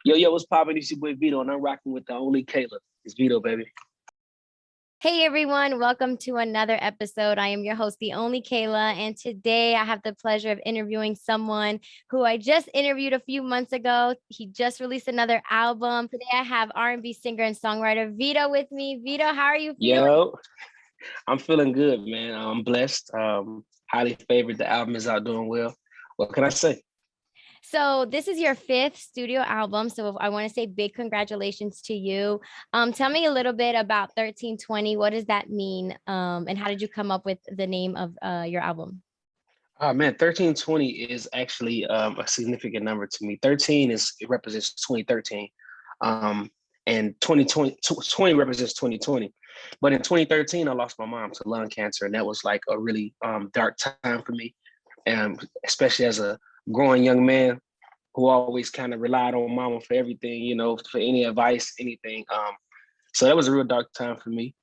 Yo, what's poppin'? It's your boy Vedo, and I'm rocking with the only Kayla. It's Vedo, baby. Hey everyone, welcome to another episode. I am your host, the only Kayla, and today I have the pleasure of interviewing someone who I just interviewed a few months ago. He just released another album. Today I have R&B singer and songwriter Vedo with me. Vedo, how are you feeling? Yo, I'm feeling good, man. I'm blessed. Highly favored. The album is out doing well. What can I say? So this is your fifth studio album. So I want to say big congratulations to you. Tell me a little bit about 1320. What does that mean? And how did you come up with the name of your album? Oh man, 1320 is actually a significant number to me. 13 it represents 2013. Um, and 2020 represents 2020. But in 2013, I lost my mom to lung cancer, and that was like a really dark time for me. And especially as a growing young man who always kind of relied on mama for everything, for any advice, anything. So that was a real dark time for me.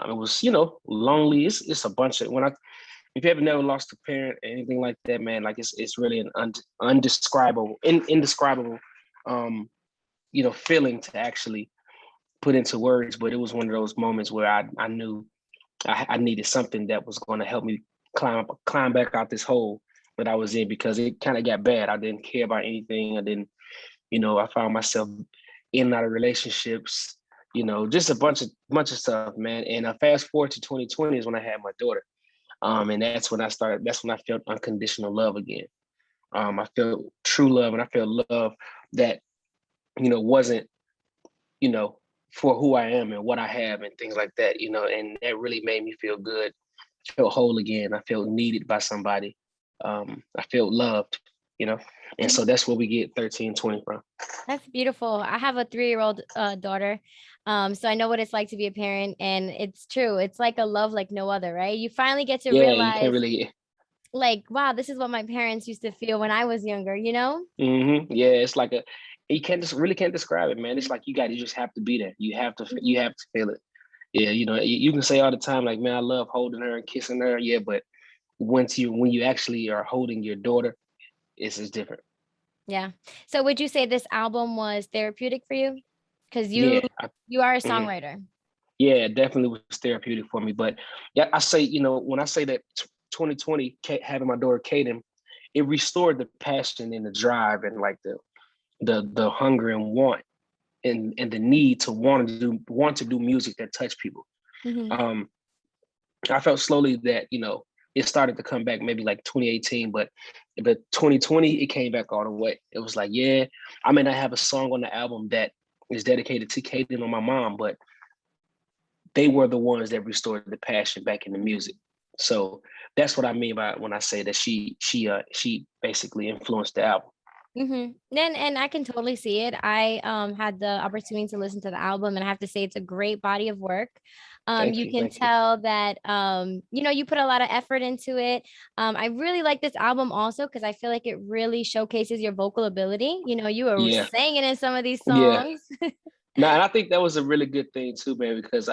It was, lonely. It's a bunch of if you ever never lost a parent or anything like that, man, like it's really an indescribable, um, feeling to actually put into words. But it was one of those moments where I knew I needed something that was going to help me climb back out this hole that I was in, because it kind of got bad. I didn't care about anything. I didn't, I found myself in and out of relationships, just a bunch of stuff, man. And fast forward to 2020 is when I had my daughter. And that's when I felt unconditional love again. I felt true love, and I felt love that, wasn't, you know, for who I am and what I have and things like that, and that really made me feel good. I felt whole again. I felt needed by somebody. I felt loved, and so that's where we get 1320 from. That's beautiful. I have a 3-year-old daughter. So I know what it's like to be a parent, and it's true. It's like a love like no other, right? You finally get to Yeah, you can't realize, really. like, wow, this is what my parents used to feel when I was younger, you know? Yeah, it's like you can't just really can't describe it, man. It's like you just have to be there. You Mhm. have to feel it. Yeah, you can say all the time like, man, I love holding her and kissing her. Yeah, but when you actually are holding your daughter, it's just different. Yeah. So would you say this album was therapeutic for you? Because you Yeah, you are a mhm. songwriter. Yeah, it definitely was therapeutic for me. But yeah, I say, when I say that 2020 having my daughter Kaden, it restored the passion and the drive and like the hunger and want and the need to want to do music that touch people. Hmm. Um, I felt slowly that it started to come back maybe like 2018, but 2020 it came back all the way. It was like, yeah, I may not have a song on the album that is dedicated to Kaden or my mom, but they were the ones that restored the passion back in the music. So that's what I mean by when I say that she basically influenced the album. And I can totally see it. I had the opportunity to listen to the album, and I have to say it's a great body of work. Thank You you, can thank you. tell that you put a lot of effort into it. I really like this album also because I feel like it really showcases your vocal ability. You were Yeah, singing in some of these yeah. songs. No, and I think that was a really good thing too, man, because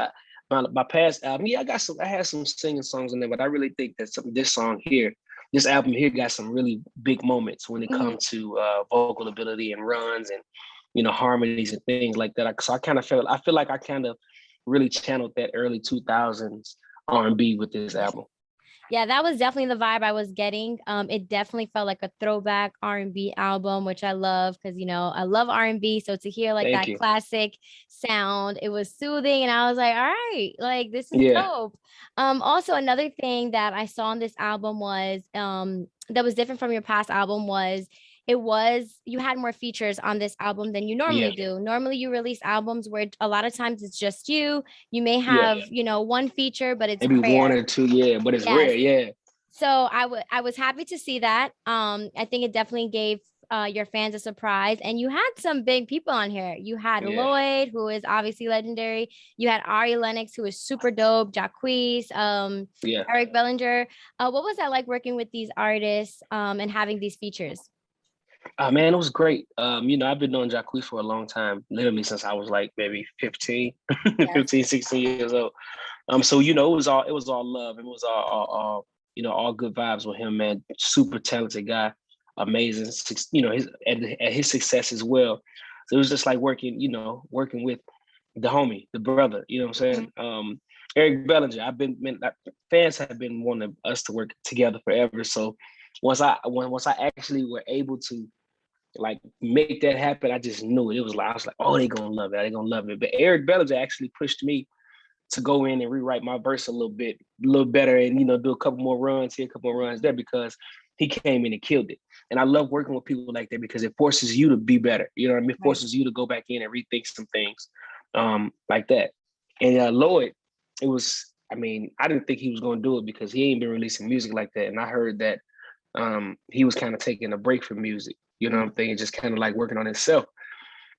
my past album, yeah, I had some singing songs in there, but I really think that this album here got some really big moments when it Mhm. comes to vocal ability and runs and harmonies and things like that. So I feel like I kind of really channeled that early 2000s R&B with this album. Yeah, that was definitely the vibe I was getting. It definitely felt like a throwback R&B album, which I love because I love R&B. So to hear like Thank that you. classic sound, it was soothing, and I was like, all right, like this is Yeah. dope. Also another thing that I saw on this album was that was different from your past album was you had more features on this album than you Yeah. normally do. Normally you release albums where a lot of times it's just you. You may Yeah. have, one feature, but it's Maybe one rare. or two, yeah, but it's Yes. rare, yeah. So I was happy to see that. I think it definitely gave your fans a surprise. And you had some big people on here. You had Yeah. Lloyd, who is obviously legendary. You had Ari Lennox, who is super dope. Jacquees, Yeah. Eric Bellinger. What was that like working with these artists and having these features? Man, it was great. I've been knowing Jacquees for a long time, literally since I was like maybe 15, Yes. 15, 16 years old. So it was all love. It was all all good vibes with him, man. Super talented guy, amazing. His at his success as well. So it was just like working with the homie, the brother, you know what I'm saying? Eric Bellinger, fans have been wanting us to work together forever. So once I actually were able to like make that happen, I just knew it. It was like, I was like, oh, they gonna love it. They gonna love it. But Eric Bellinger actually pushed me to go in and rewrite my verse a little better, and do a couple more runs here, a couple more runs there, because he came in and killed it. And I love working with people like that because it forces you to be better. You know what I mean? It forces you to go back in and rethink some things like that. And Lloyd, I didn't think he was going to do it because he ain't been releasing music like that. And I heard that he was kind of taking a break from music, you know what I'm thinking, just kind of like working on himself.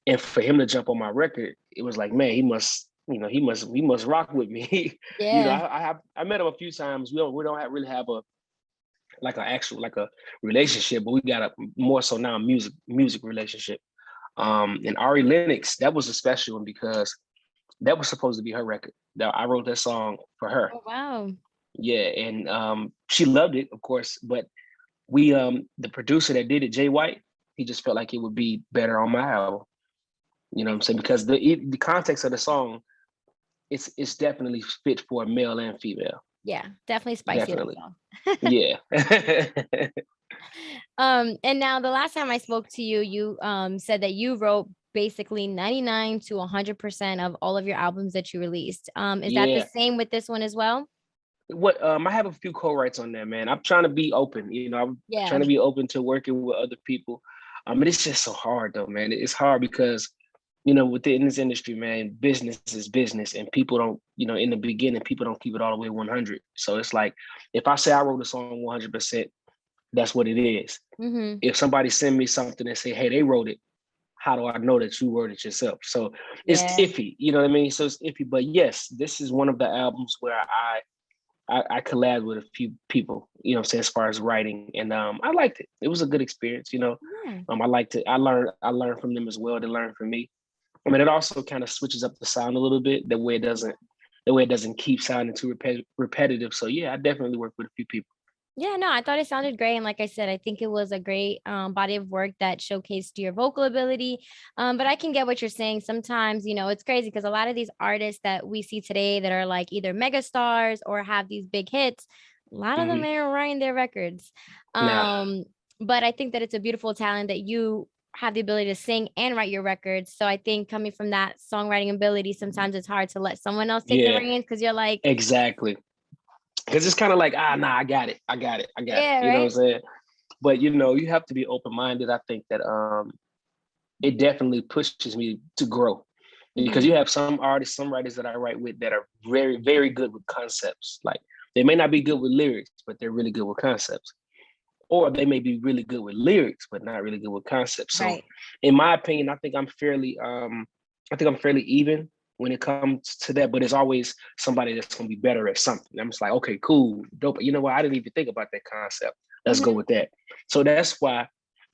And for him to jump on my record, it was like, man, he must rock with me. Yeah. I met him a few times. We don't really have a relationship, but we got a more so now music relationship. And Ari Lennox, that was a special one because that was supposed to be her record. That I wrote that song for her. Oh, wow. Yeah, and she loved it, of course. But we, the producer that did it, Jay White, he just felt like it would be better on my album. You know what I'm saying? Because the context of the song, it's definitely fit for a male and female. Yeah, definitely spicy. Definitely. Yeah. And now the last time I spoke to you, you said that you wrote basically 99 to 100% of all of your albums that you released. Is that the same with this one as well? I have a few co-writes on there, man. I'm trying to be open, I'm trying to be open to working with other people. But it's just so hard though, man. It's hard because within this industry, man, business is business, and people don't, in the beginning, people don't keep it all the way 100. So it's like, if I say I wrote a song 100%, that's what it is. If somebody send me something and say, hey, they wrote it, how do I know that you wrote it yourself? So it's iffy, you know what I mean? So it's iffy, but yes, this is one of the albums where I collabed with a few people, as far as writing, and I liked it. It was a good experience, I liked it. I learned from them as well. They learned from me. I mean, it also kind of switches up the sound a little bit, the way it doesn't keep sounding too repetitive. So yeah, I definitely work with a few people. Yeah, no, I thought it sounded great. And like I said, I think it was a great body of work that showcased your vocal ability. But I can get what you're saying. Sometimes, it's crazy because a lot of these artists that we see today that are like either mega stars or have these big hits, a lot of them are writing their records. But I think that it's a beautiful talent that you have the ability to sing and write your records. So I think coming from that songwriting ability, sometimes it's hard to let someone else take the reins because you're like, exactly. Because it's kind of like, nah, I got it. You know what I'm saying? But you have to be open-minded. I think that it definitely pushes me to grow. Because you have some artists, some writers that I write with that are very, very good with concepts. Like, they may not be good with lyrics, but they're really good with concepts. Or they may be really good with lyrics, but not really good with concepts. So in my opinion, I think I'm fairly even when it comes to that, but it's always somebody that's going to be better at something. I'm just like, okay, cool, dope. You know what? I didn't even think about that concept. Let's go with that. So that's why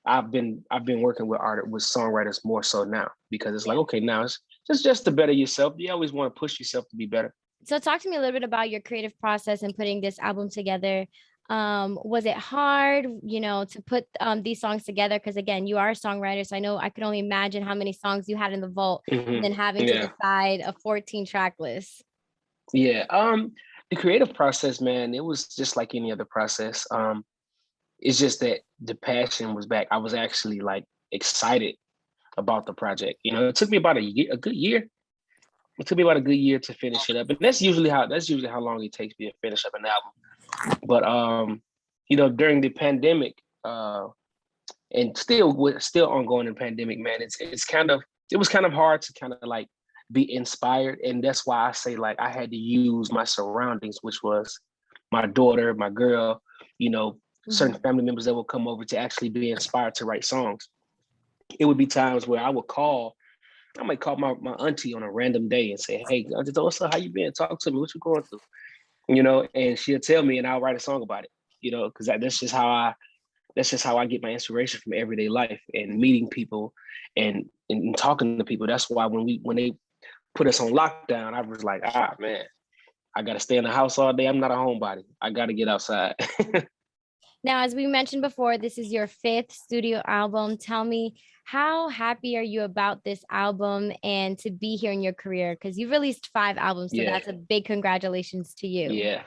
I've been working with songwriters more so now, because it's like, okay, now it's just to better yourself. You always want to push yourself to be better. So talk to me a little bit about your creative process and putting this album together. Was it hard, to put these songs together? Because again, you are a songwriter, so I know I could only imagine how many songs you had in the vault, and then having to decide a 14-track list. Yeah, the creative process, man, it was just like any other process. It's just that the passion was back. I was actually like excited about the project. It took me about a good year. It took me about a good year to finish it up, and that's usually how long it takes me to finish up an album. But during the pandemic, and still ongoing in the pandemic, man, it was kind of hard to kind of like be inspired, and that's why I say like I had to use my surroundings, which was my daughter, my girl, certain family members that would come over to actually be inspired to write songs. It would be times where I might call my auntie on a random day and say, hey, Auntie, what's up? How you been? Talk to me. What you going through? And she'll tell me, and I'll write a song about it, because that's just how I get my inspiration from everyday life and meeting people and talking to people. That's why when they put us on lockdown, I was like, man, I got to stay in the house all day. I'm not a homebody. I got to get outside. Now, as we mentioned before, this is your 5th studio album. Tell me, how happy are you about this album and to be here in your career? Because you've released 5 albums, so Yeah, that's a big congratulations to you. yeah,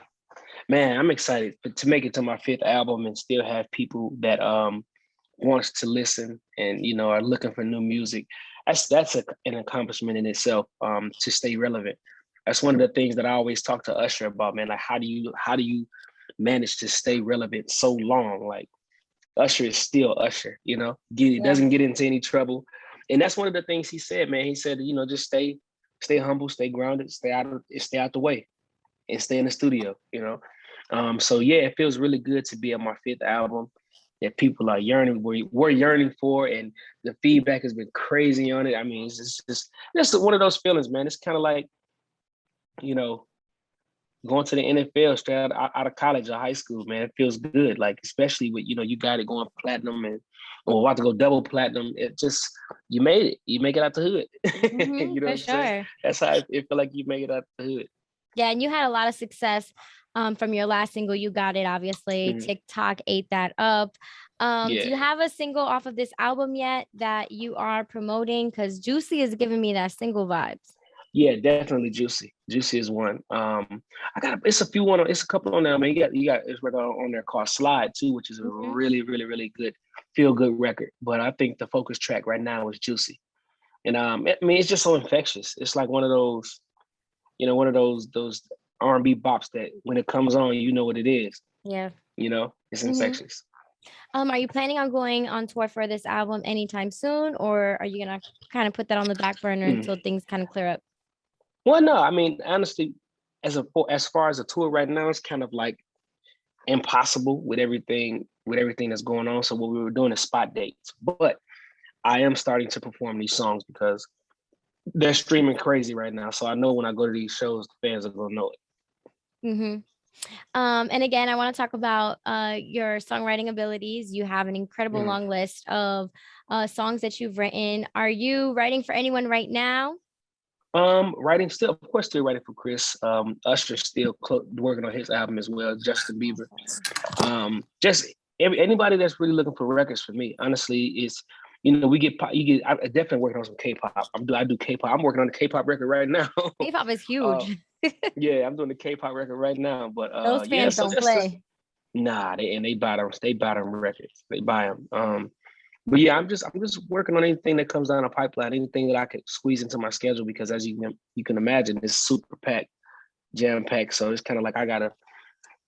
man, I'm excited to make it to my 5th album and still have people that wants to listen and are looking for new music. That's an accomplishment in itself, to stay relevant. That's one of the things that I always talk to Usher about, man. Like, how do you manage to stay relevant so long? Like, Usher is still Usher, Yeah. doesn't get into any trouble. And that's one of the things he said, man. He said, just stay humble, stay grounded, stay out the way, and stay in the studio. So yeah, it feels really good to be on my 5th album that people are yearning, we're yearning for, and the feedback has been crazy on it. I mean, it's just one of those feelings, man. It's kind of like, you know, going to the NFL straight out of college or high school, man. It feels good. Like, especially with, you got it going platinum and or about to go double platinum. It just, you made it. You make it out the hood. You know For what I'm saying? sure. That's how it feel like you make it out the hood. Yeah, and you had a lot of success from your last single, You Got It, obviously. Mhm. TikTok ate that up. Do Yeah. you have a single off of this album yet that you are promoting? Because Juicy is giving me that single vibes. Yeah, definitely Juicy. Juicy is one. It's a few it's a couple on there. I mean, you got it's right on there called Slide too, which is a Mhm. really, really, really good, feel good record. But I think the focus track right now is Juicy. And I mean, it's just so infectious. It's like one of those, those R&B bops that when it comes on, you know what it is. Yeah. It's Mhm. infectious. Are you planning on going on tour for this album anytime soon, or are you gonna kind of put that on the back burner Mm. until things kind of clear up? Well, no, I mean, honestly, as far as a tour right now, it's kind of like impossible with everything that's going on. So what we were doing is spot dates. But I am starting to perform these songs because they're streaming crazy right now. So I know when I go to these shows, the fans are gonna know it. Mm-hmm. And again, I want to talk about your songwriting abilities. You have an incredible Mm. long list of songs that you've written. Are you writing for anyone right now? Writing still, of course, still writing for Chris. Usher's still working on his album as well. Justin Bieber. Just anybody that's really looking for records for me. Honestly, it's I definitely working on some K-pop. I do K-pop. I'm working on a K-pop record right now. K-pop is uh, huge. yeah, I'm doing the K-pop record right now. But Those yeah, fans so don't that's just play. nah. They buy them. They buy them records. They buy them. But yeah, I'm just working on anything that comes down the pipeline, anything that I could squeeze into my schedule because as you can imagine, it's super packed, jam packed. So it's kind of like I gotta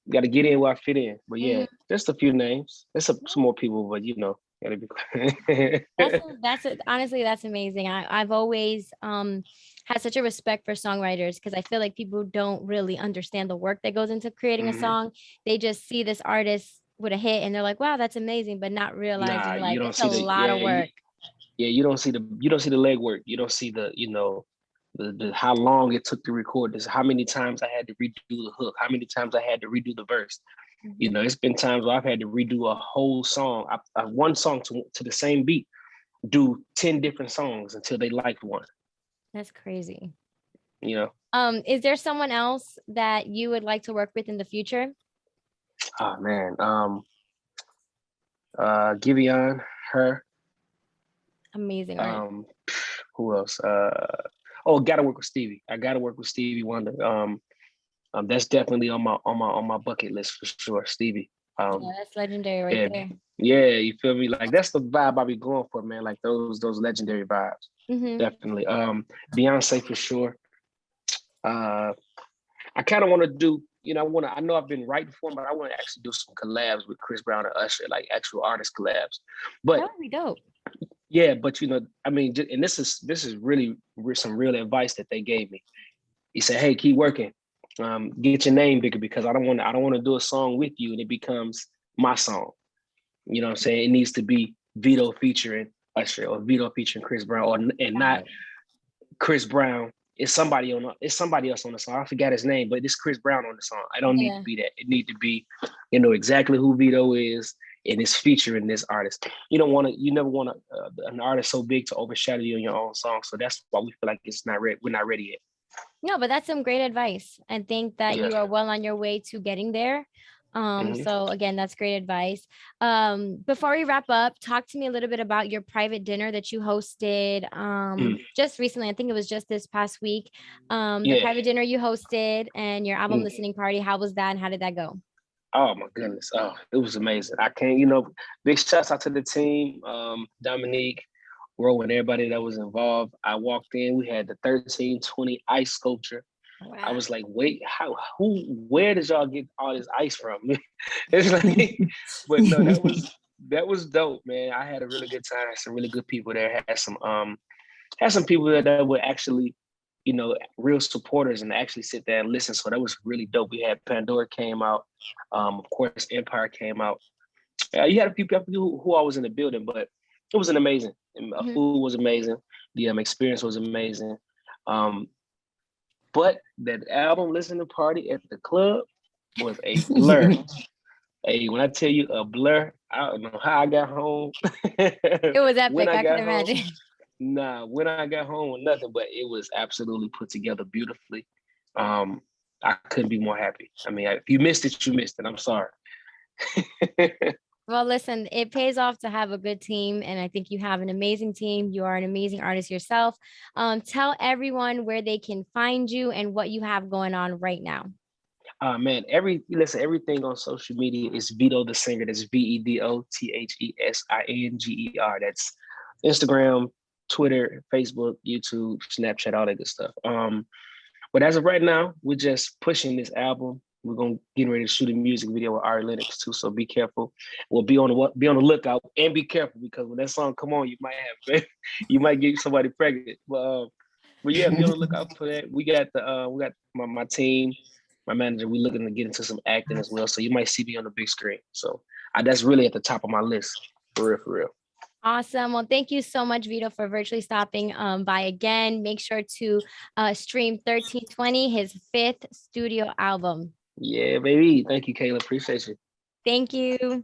get in where I fit in. But yeah, Mhm. just a few names. There's some more people, but gotta be quiet. Honestly, that's amazing. I've always had such a respect for songwriters because I feel like people don't really understand the work that goes into creating a Mhm. song. They just see this artist with a hit and they're like, wow, that's amazing, but not Nah, realizing you like don't it's a see the lot of work. you don't see the legwork. You don't see the how long it took to record this, how many times I had to redo the hook, how many times I had to redo the verse. Mhm. It's been times where I've had to redo a whole song, one song to the same beat, do 10 different songs until they liked one, That's crazy. you know. Is there someone else that you would like to work with in the future? Oh man. Giveon, her, Amazing art. um, who else? Gotta work with Stevie. I gotta work with Stevie Wonder. That's definitely on my bucket list for sure. Stevie. Yeah, that's legendary right Yeah, there. yeah, you feel me? Like that's the vibe I be going for, man. Like those legendary vibes. Hmm. Definitely. Beyonce for sure. Uh, I kind of want to do, I know I've been writing for him, but I want to actually do some collabs with Chris Brown and Usher, like actual artist collabs. That But would be dope. yeah, but I mean, and this is really some real advice that they gave me. He said, "Hey, keep working. Get your name bigger because I don't want to do a song with you and it becomes my song. You know what I'm saying? It needs to be Vedo featuring Usher or Vedo featuring Chris Brown and Got not it. Chris Brown. It's somebody else on the song. I forgot his name, but it's Chris Brown on the song. I don't need to Yeah. be that. It need to be, exactly who Vedo is and it's featuring this artist. You never want an artist so big to overshadow you in your own song. So that's why we feel like it's not ready. We're not ready yet. No, but that's some great advice. I think that Yeah. you are well on your way to getting there. So again, that's great advice. Before we wrap up, talk to me a little bit about your private dinner that you hosted just recently. I think it was just this past week. The private dinner you hosted and your album listening party. How was that and how did that go? Oh my goodness. Oh, it was amazing. I can't, big shouts out to the team, Dominique, Ro, and everybody that was involved. I walked in, we had the 1320 ice sculpture. Wow. I was like, wait, where did y'all get all this ice from? It's like, but no, that was dope, man. I had a really good time. Some really good people there. Had some people that were actually, real supporters and actually sit there and listen. So that was really dope. We had Pandora came out. Of course, Empire came out. You had a few people who I was in the building, but it was an amazing. Food was amazing. The experience was amazing. But that album listening party at the club was a blur. Hey, when I tell you a blur, I don't know how I got home. It was epic. I can imagine. When I got home, nothing, but it was absolutely put together beautifully. I couldn't be more happy. I mean, if you missed it, you missed it. I'm sorry. Well, listen, it pays off to have a good team. And I think you have an amazing team. You are an amazing artist yourself. Tell everyone where they can find you and what you have going on right now. Man, everything on social media is Vedo the Singer. That's VEDO THESINGER. That's Instagram, Twitter, Facebook, YouTube, Snapchat, all that good stuff. But as of right now, we're just pushing this album. We're gonna get ready to shoot a music video with Ari Lennox too. So be careful. We'll be on the lookout and be careful because when that song come on, you might get somebody pregnant. But yeah, be on the lookout for that. We got my team, my manager. We're looking to get into some acting as well. So you might see me on the big screen. So that's really at the top of my list. For real. Awesome. Well, thank you so much, Vedo, for virtually stopping by again. Make sure to stream 1320, his 5th studio album. Yeah, baby. Thank you, Kayla. Appreciate you. Thank you.